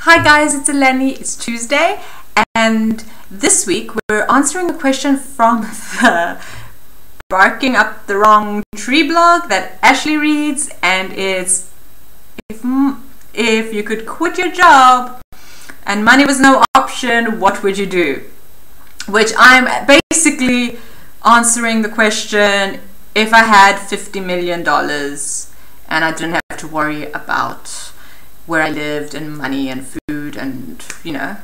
Hi guys, it's Eleni. It's Tuesday, and this week we're answering a question from the Barking Up the Wrong Tree blog that Ashley reads, and it's if you could quit your job and money was no option, what would you do? Which I'm basically answering the question, if I had $50 million and I didn't have to worry about where I lived and money and food and, you know,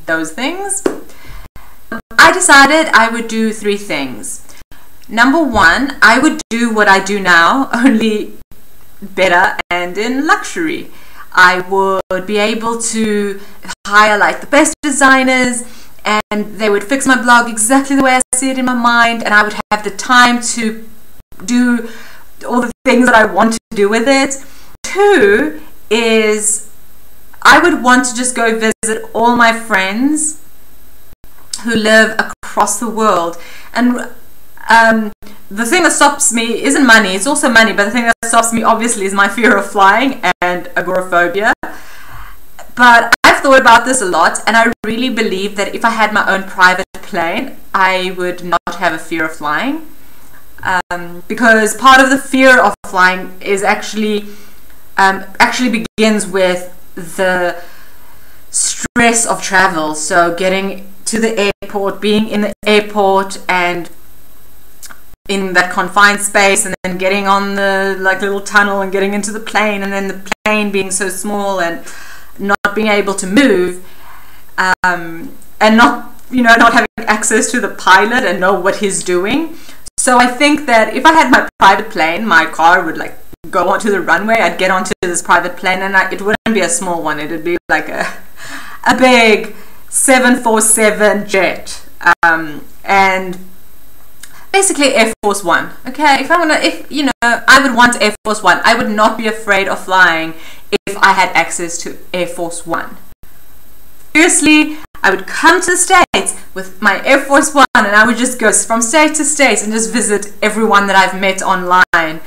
those things, I decided I would do three things. Number one, I would do what I do now, only better and in luxury. I would be able to hire like the best designers, and they would fix my blog exactly the way I see it in my mind, and I would have the time to do all the things that I want to do with it. Two is I would want to just go visit all my friends who live across the world. And the thing that stops me isn't money, it's also money, but the thing that stops me obviously is my fear of flying and agoraphobia. But I've thought about this a lot, and I really believe that if I had my own private plane, I would not have a fear of flying. Because part of the fear of flying is actually begins with the stress of travel. So getting to the airport, being in the airport and in that confined space, and then getting on the little tunnel and getting into the plane, and then the plane being so small and not being able to move, and not having access to the pilot and know what he's doing. So I think that if I had my private plane, my car would go onto the runway, I'd get onto this private plane, and it wouldn't be a small one, it would be like a big 747 jet, and basically Air Force One. Okay, I would want Air Force One. I would not be afraid of flying if I had access to Air Force One. Seriously, I would come to the States with my Air Force One, and I would just go from state to state and just visit everyone that I've met online.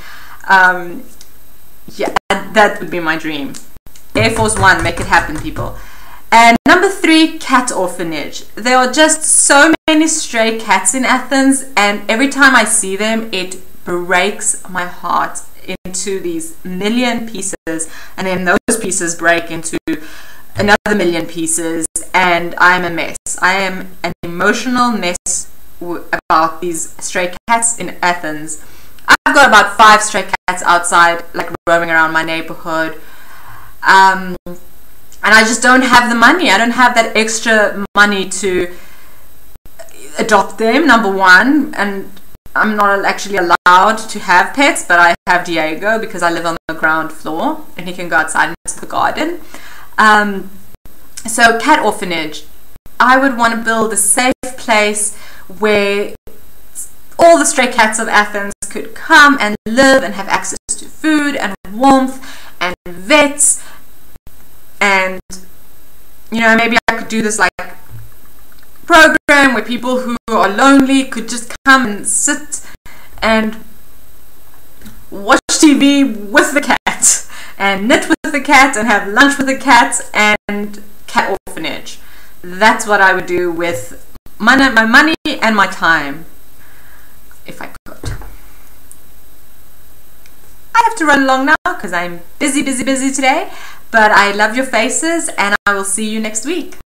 Yeah, that would be my dream. Air Force One, make it happen, people. And number three, cat orphanage. There are just so many stray cats in Athens, and every time I see them, it breaks my heart into these million pieces, and then those pieces break into another million pieces, and I'm a mess. I am an emotional mess about these stray cats in Athens. I've got about 5 stray cats outside, roaming around my neighborhood, and I just don't have the money. I don't have that extra money to adopt them, number one, and I'm not actually allowed to have pets, but I have Diego because I live on the ground floor and he can go outside into the garden. So cat orphanage. I would want to build a safe place where all the stray cats of Athens could come and live and have access to food and warmth and vets, and maybe I could do this program where people who are lonely could just come and sit and watch TV with the cat and knit with the cat and have lunch with the cat, and cat orphanage. That's what I would do with my money and my time, if I could. I have to run along now because I'm busy today, but I love your faces, and I will see you next week.